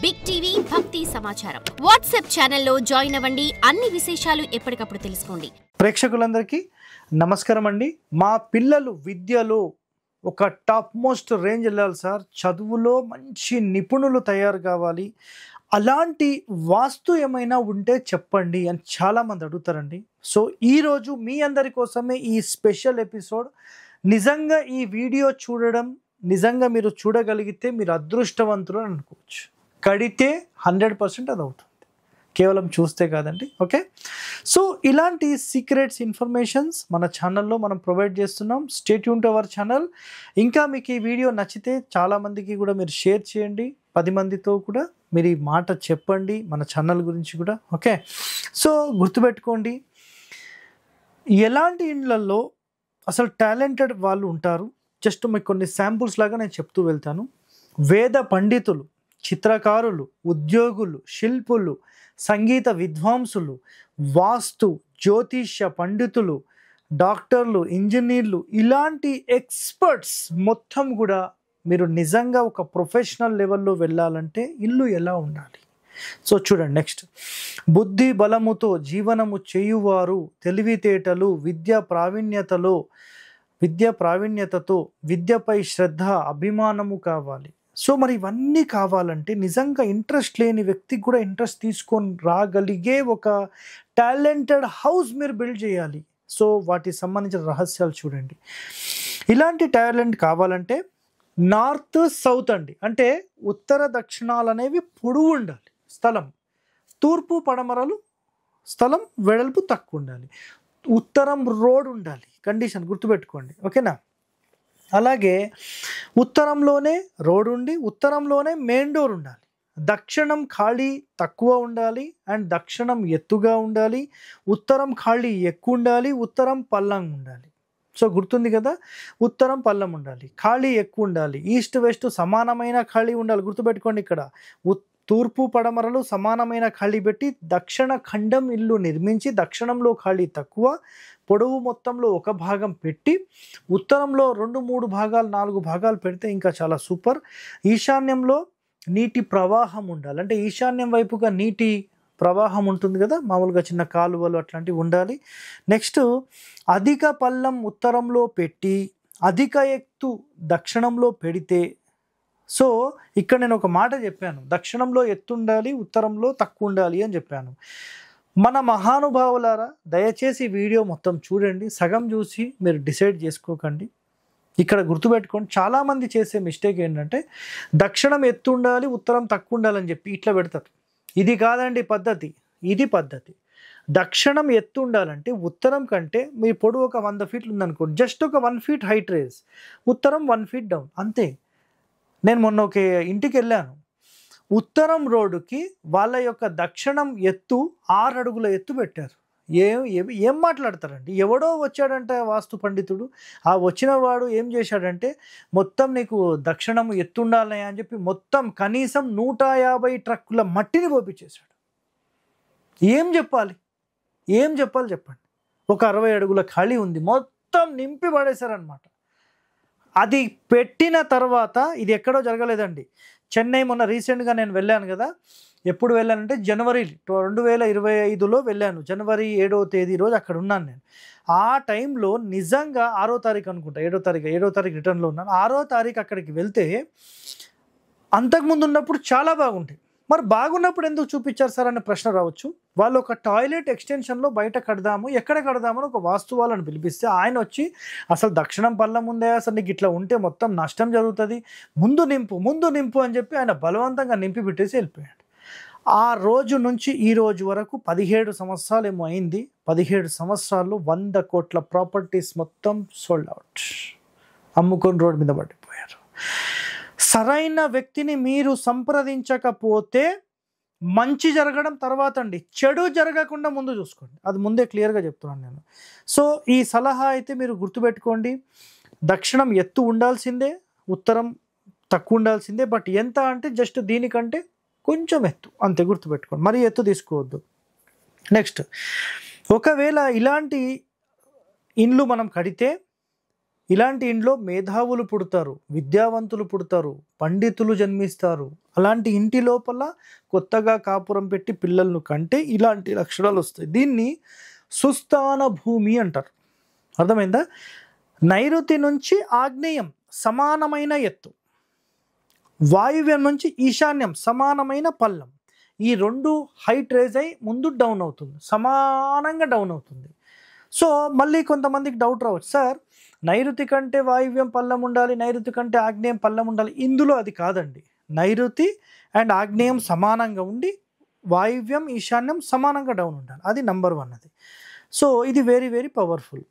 Big TV భక్తి సమాచారం WhatsApp ఛానల్లో జాయిన్ అవ్వండి. అన్ని విశేషాలు ఎప్పటికప్పుడు తెలుసుకోండి. ప్రేక్షకులందరికీ నమస్కారం అండి. మా పిల్లలు విద్యలో ఒక టాప్ మోస్ట్ రేంజ్ వెళ్ళాలి సార్, చదువులో మంచి నిపుణులు తయారు కావాలి, అలాంటి వాస్తు ఏమైనా ఉంటే చెప్పండి అని చాలామంది అడుగుతారండి. సో ఈరోజు మీ అందరి కోసమే ఈ స్పెషల్ ఎపిసోడ్. నిజంగా ఈ వీడియో చూడడం, నిజంగా మీరు చూడగలిగితే మీరు అదృష్టవంతులు అని అనుకోవచ్చు. కడితే 100% అది అవుతుంది, కేవలం చూస్తే కాదండి. ఓకే, సో ఇలాంటి సీక్రెట్స్ ఇన్ఫర్మేషన్స్ మన ఛానల్లో మనం ప్రొవైడ్ చేస్తున్నాం. Stay tune to our channel. ఇంకా మీకు ఈ వీడియో నచ్చితే చాలామందికి కూడా మీరు షేర్ చేయండి, 10 మందితో కూడా మీరు ఈ మాట చెప్పండి మన ఛానల్ గురించి కూడా. ఓకే, సో గుర్తుపెట్టుకోండి, ఎలాంటి ఇండ్లలో అసలు టాలెంటెడ్ వాళ్ళు ఉంటారు, జస్ట్ మీకు కొన్ని శాంపుల్స్ లాగా నేను చెప్తూ వెళ్తాను. వేద పండితులు, చిత్రకారులు, ఉద్యోగులు, శిల్పులు, సంగీత విద్వాంసులు, వాస్తు జ్యోతిష్య పండితులు, డాక్టర్లు, ఇంజనీర్లు, ఇలాంటి ఎక్స్పర్ట్స్ మొత్తం కూడా మీరు నిజంగా ఒక ప్రొఫెషనల్ లెవెల్లో వెళ్ళాలంటే ఇల్లు ఎలా ఉండాలి. సో చూడండి, నెక్స్ట్ బుద్ధి బలముతో జీవనము చేయువారు, తెలివితేటలు, విద్య ప్రావీణ్యతతో విద్యపై శ్రద్ధ అభిమానము కావాలి. సో మరి ఇవన్నీ కావాలంటే నిజంగా ఇంట్రెస్ట్ లేని వ్యక్తికి కూడా ఇంట్రెస్ట్ తీసుకొని రాగలిగే ఒక టాలెంటెడ్ హౌస్ మీరు బిల్డ్ చేయాలి. సో వాటికి సంబంధించిన రహస్యాలు చూడండి. ఇలాంటి టాలెంట్ కావాలంటే నార్త్ సౌత్ అండి, అంటే ఉత్తర దక్షిణాలు అనేవి పొడవు ఉండాలి స్థలం, తూర్పు పడమరలు స్థలం వెడల్పు తక్కువ ఉండాలి, ఉత్తరం రోడ్ ఉండాలి, కండిషన్ గుర్తుపెట్టుకోండి. ఓకేనా, అలాగే ఉత్తరంలోనే రోడ్ ఉండి ఉత్తరంలోనే మెయిన్ డోర్ ఉండాలి, దక్షిణం ఖాళీ తక్కువ ఉండాలి అండ్ దక్షిణం ఎత్తుగా ఉండాలి, ఉత్తరం ఖాళీ ఎక్కువ ఉండాలి, ఉత్తరం పల్లం ఉండాలి. సో గుర్తుంది కదా, ఉత్తరం పల్లం ఉండాలి, ఖాళీ ఎక్కువ ఉండాలి, ఈస్ట్ వెస్ట్ సమానమైన ఖాళీ ఉండాలి. గుర్తుపెట్టుకోండి, ఇక్కడ తూర్పు పడమరలు సమానమైన ఖాళీ పెట్టి దక్షిణ ఖండం ఇల్లు నిర్మించి దక్షిణంలో ఖాళీ తక్కువ, పొడవు మొత్తంలో ఒక భాగం పెట్టి ఉత్తరంలో 2-3 భాగాలు 4 భాగాలు పెడితే ఇంకా చాలా సూపర్. ఈశాన్యంలో నీటి ప్రవాహం ఉండాలి, అంటే ఈశాన్యం వైపుగా నీటి ప్రవాహం ఉంటుంది కదా, మామూలుగా చిన్న కాలువలు అట్లాంటివి ఉండాలి. నెక్స్ట్ అధిక పల్లం ఉత్తరంలో పెట్టి అధిక ఎత్తు దక్షిణంలో పెడితే, సో ఇక్కడ నేను ఒక మాట చెప్పాను, దక్షిణంలో ఎత్తు ఉండాలి ఉత్తరంలో తక్కువ ఉండాలి అని చెప్పాను. మన మహానుభావులారా దయచేసి వీడియో మొత్తం చూడండి, సగం చూసి మీరు డిసైడ్ చేసుకోకండి. ఇక్కడ గుర్తుపెట్టుకోండి, చాలామంది చేసే మిస్టేక్ ఏంటంటే దక్షిణం ఎత్తు ఉండాలి ఉత్తరం తక్కువ ఉండాలని చెప్పి ఇట్లా పెడతారు. ఇది కాదండి పద్ధతి, ఇది పద్ధతి. దక్షిణం ఎత్తు ఉండాలంటే ఉత్తరం కంటే మీ పొడవు ఒక 100 ఫీట్లు ఉందనుకోండి, జస్ట్ ఒక 1 ఫీట్ హైట్ రేస్, ఉత్తరం 1 ఫీట్ డౌన్, అంతే. నేను మొన్న ఒక ఇంటికి వెళ్ళాను, ఉత్తరం రోడ్డుకి వాళ్ళ యొక్క దక్షిణం ఎత్తు 6 అడుగుల ఎత్తు పెట్టారు. ఏం మాట్లాడతారండి, ఎవడో వచ్చాడంటే వాస్తు పండితుడు, ఆ వచ్చిన వాడు ఏం చేశాడంటే మొత్తం నీకు దక్షిణం ఎత్తు ఉండాలి అని చెప్పి మొత్తం కనీసం 150 ట్రక్కుల మట్టిని పోపించేశాడు. ఏం చెప్పాలి చెప్పండి. ఒక 60 అడుగుల ఖాళీ ఉంది, మొత్తం నింపి పడేశారనమాట. అది పెట్టిన తర్వాత ఇది ఎక్కడో జరగలేదండి, చెన్నై మొన్న రీసెంట్గా నేను వెళ్ళాను కదా. ఎప్పుడు వెళ్ళానంటే జనవరి 2025లో వెళ్ళాను, జనవరి 7వ తేదీ రోజు అక్కడ ఉన్నాను నేను. ఆ టైంలో నిజంగా 6వ తారీఖు అనుకుంటా, 7వ తారీఖు రిటర్న్లో ఉన్నాను. 6వ తారీఖు అక్కడికి వెళ్తే అంతకుముందు ఉన్నప్పుడు చాలా బాగుంటాయి, మరి బాగున్నప్పుడు ఎందుకు చూపించారు సార్ అనే ప్రశ్న రావచ్చు. వాళ్ళు ఒక టాయిలెట్ ఎక్స్టెన్షన్లో బయట కడదాము, ఎక్కడ కడదామని ఒక వాస్తు వాళ్ళని పిలిపిస్తే ఆయన వచ్చి అసలు దక్షిణం పల్లం ఉందే, అసలు నీకు ఇట్లా ఉంటే మొత్తం నష్టం జరుగుతుంది, ముందు నింపు అని చెప్పి ఆయన బలవంతంగా నింపి పెట్టేసి వెళ్ళిపోయాడు. ఆ రోజు నుంచి ఈ రోజు వరకు 17 సంవత్సరాలు ఏమో అయింది. 17 సంవత్సరాల్లో 100 కోట్ల ప్రాపర్టీస్ మొత్తం సోల్డ్ అవుట్, అమ్ముకొని రోడ్డు మీద పడిపోయారు. సరైన వ్యక్తిని మీరు సంప్రదించకపోతే మంచి జరగడం తర్వాత అండి, చెడు జరగకుండా ముందు చూసుకోండి, అది ముందే క్లియర్గా చెప్తున్నాను నేను. సో ఈ సలహా అయితే మీరు గుర్తుపెట్టుకోండి, దక్షిణం ఎత్తు ఉండాల్సిందే ఉత్తరం తక్కువ ఉండాల్సిందే, బట్ ఎంత అంటే జస్ట్ దీనికంటే కొంచెం ఎత్తు, అంతే, గుర్తుపెట్టుకోండి, మరి ఎత్తు తీసుకోవద్దు. నెక్స్ట్, ఒకవేళ ఇలాంటి ఇండ్లు మనం కడితే ఇలాంటి ఇంట్లో మేధావులు పుడతారు, విద్యావంతులు పుడతారు, పండితులు జన్మిస్తారు. అలాంటి ఇంటి లోపల కొత్తగా కాపురం పెట్టి పిల్లలను కంటే ఇలాంటి లక్షణాలు వస్తాయి. దీన్ని సుస్థాన భూమి అంటారు. అర్థమైందా? నైరుతి నుంచి ఆగ్నేయం సమానమైన ఎత్తు, వాయువ్యం నుంచి ఈశాన్యం సమానమైన పల్లం. ఈ రెండు హైట్ రేజ్ అయి ముందు డౌన్ అవుతుంది, సమానంగా డౌన్ అవుతుంది. సో మళ్ళీ కొంతమందికి డౌట్ రావచ్చు, సార్ నైరుతి కంటే వాయువ్యం పల్లం ఉండాలి, నైరుతి కంటే ఆగ్నేయం పల్లం ఉండాలి. ఇందులో అది కాదండి. నైరుతి అండ్ ఆగ్నేయం సమానంగా ఉండి వాయువ్యం ఈశాన్యం సమానంగా డౌన్ ఉండాలి. అది నంబర్ 1 అది. సో ఇది వెరీ వెరీ పవర్ఫుల్.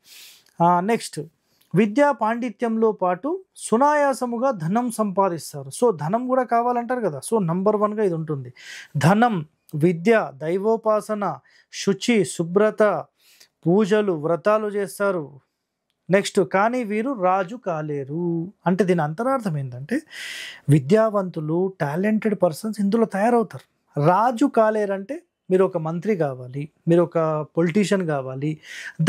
నెక్స్ట్, విద్యా పాండిత్యంలో పాటు సునాయాసముగా ధనం సంపాదిస్తారు. సో ధనం కూడా కావాలంటారు కదా. సో నంబర్ 1గా ఇది ఉంటుంది. ధనం, విద్య, దైవోపాసన, శుచి, శుభ్రత, పూజలు, వ్రతాలు చేస్తారు. నెక్స్ట్, కానీ వీరు రాజు కాలేరు. అంటే దీని అంతరార్థం ఏంటంటే విద్యావంతులు, టాలెంటెడ్ పర్సన్స్ ఇందులో తయారవుతారు. రాజు కాలేరంటే మీరు ఒక మంత్రి కావాలి, మీరు ఒక పొలిటీషియన్ కావాలి.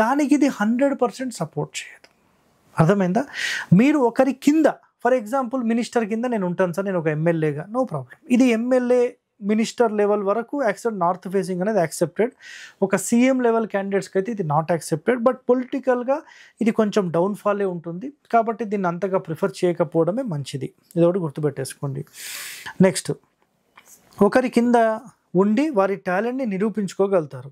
దానికి ఇది 100% సపోర్ట్ చేయదు. అర్థమైందా? మీరు ఒకరి కింద, ఫర్ ఎగ్జాంపుల్ మినిస్టర్ కింద నేను ఉంటాను సార్, నేను ఒక ఎమ్మెల్యేగా, నో ప్రాబ్లం. ఇది ఎమ్మెల్యే మినిస్టర్ లెవెల్ వరకు యాక్సెప్ట్, నార్త్ ఫేసింగ్ అనేది యాక్సెప్టెడ్. ఒక సీఎం లెవెల్ క్యాండిడేట్స్కి అయితే ఇది నాట్ యాక్సెప్టెడ్. బట్ పొలిటికల్గా ఇది కొంచెం డౌన్ఫాలే ఉంటుంది. కాబట్టి దీన్ని అంతగా ప్రిఫర్ చేయకపోవడమే మంచిది. ఇది ఒకటి గుర్తుపెట్టేసుకోండి. నెక్స్ట్, ఒకరి కింద ఉండి వారి టాలెంట్ని నిరూపించుకోగలుగుతారు.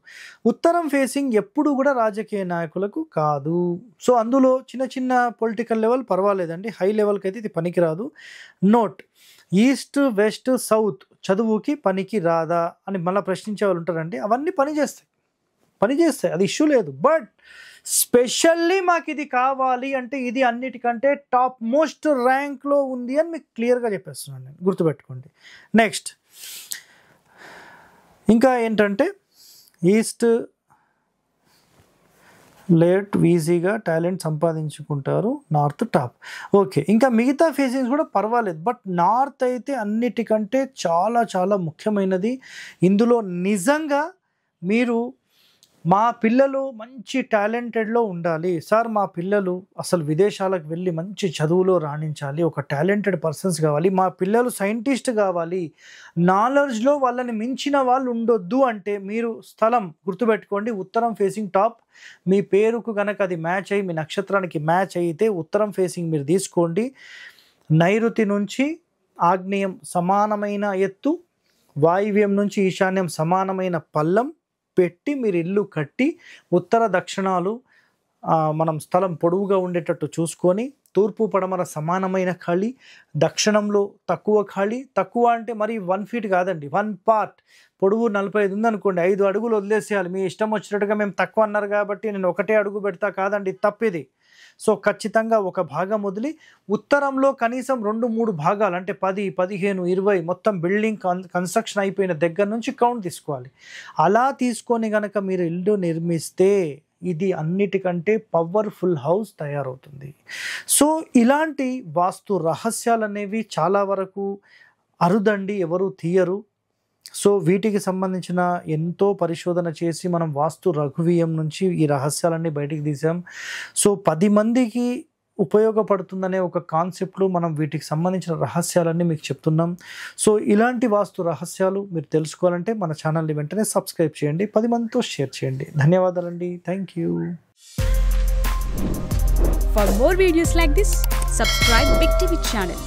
ఉత్తరం ఫేసింగ్ ఎప్పుడు కూడా రాజకీయ నాయకులకు కాదు. సో అందులో చిన్న చిన్న పొలిటికల్ లెవెల్ పర్వాలేదండి, హై లెవెల్కి అయితే ఇది పనికిరాదు. నోట్, ఈస్ట్, వెస్ట్, సౌత్ చదువుకి పనికి రాదా అని మళ్ళీ ప్రశ్నించే వాళ్ళు ఉంటారండి. అవన్నీ పనిచేస్తాయి, అది ఇష్యూ లేదు. బట్ స్పెషల్లీ మాకు ఇది కావాలి అంటే ఇది అన్నిటికంటే టాప్ మోస్ట్ ర్యాంక్లో ఉంది అని మీకు క్లియర్గా చెప్పేస్తున్నాను నేను, గుర్తుపెట్టుకోండి. నెక్స్ట్, ఇంకా ఏంటంటే ఈస్ట్ లేట్ ఈజీగా టాలెంట్ సంపాదించుకుంటారు, నార్త్ టాప్. ఓకే, ఇంకా మిగతా ఫేసింగ్స్ కూడా పర్వాలేదు. బట్ నార్త్ అయితే అన్నిటికంటే చాలా చాలా ముఖ్యమైనది. ఇందులో నిజంగా మీరు మా పిల్లలు మంచి టాలెంటెడ్లో ఉండాలి సార్, మా పిల్లలు అసలు విదేశాలకు వెళ్ళి మంచి చదువులో రాణించాలి, ఒక టాలెంటెడ్ పర్సన్స్ కావాలి, మా పిల్లలు సైంటిస్ట్ కావాలి, నాలెడ్జ్లో వాళ్ళని మించిన వాళ్ళు ఉండొద్దు అంటే మీరు స్థలం గుర్తుపెట్టుకోండి, ఉత్తరం ఫేసింగ్ టాప్. మీ పేరుకు కనుక అది మ్యాచ్ అయ్యి, మీ నక్షత్రానికి మ్యాచ్ అయితే ఉత్తరం ఫేసింగ్ మీరు తీసుకోండి. నైరుతి నుంచి ఆగ్నేయం సమానమైన ఎత్తు, వాయువ్యం నుంచి ఈశాన్యం సమానమైన పల్లం పెట్టి మీరు ఇల్లు కట్టి ఉత్తర దక్షిణాలు మనం స్థలం పొడవుగా ఉండేటట్టు చూసుకొని, తూర్పు పడమర సమానమైన ఖాళీ, దక్షిణంలో తక్కువ ఖాళీ. తక్కువ అంటే మరి 1 feet కాదండి, 1 part. పొడవు 45 ఉందనుకోండి, 5 అడుగులు వదిలేసేయాలి. మీ ఇష్టం వచ్చినట్టుగా మేము తక్కువ అన్నారు కాబట్టి నేను 1 అడుగు పెడతా, కాదండి, తప్పిది. సో ఖచ్చితంగా ఒక భాగం వదిలి ఉత్తరంలో కనీసం 2-3 భాగాలు అంటే 10, 15, 20 మొత్తం బిల్డింగ్ కన్స్ట్రక్షన్ అయిపోయిన దగ్గర నుంచి కౌంట్ తీసుకోవాలి. అలా తీసుకొని కనుక మీరు ఇల్లు నిర్మిస్తే ఇది అన్నిటికంటే పవర్ఫుల్ హౌస్ తయారవుతుంది. సో ఇలాంటి వాస్తు రహస్యాలు అనేవి చాలా వరకు అరుదండి, ఎవరు తీయరు. సో వీటికి సంబంధించిన ఎంతో పరిశోధన చేసి మనం వాస్తు రఘువీయం నుంచి ఈ రహస్యాలన్నీ బయటికి తీసాం. సో 10 మందికి ఉపయోగపడుతుందనే ఒక కాన్సెప్ట్లో మనం వీటికి సంబంధించిన రహస్యాలన్నీ మీకు చెప్తున్నాం. సో ఇలాంటి వాస్తు రహస్యాలు మీరు తెలుసుకోవాలంటే మన ఛానల్ని వెంటనే సబ్స్క్రైబ్ చేయండి, 10 మందితో షేర్ చేయండి. ధన్యవాదాలండి. Thank you. For more videos like this, subscribe Big TV channel.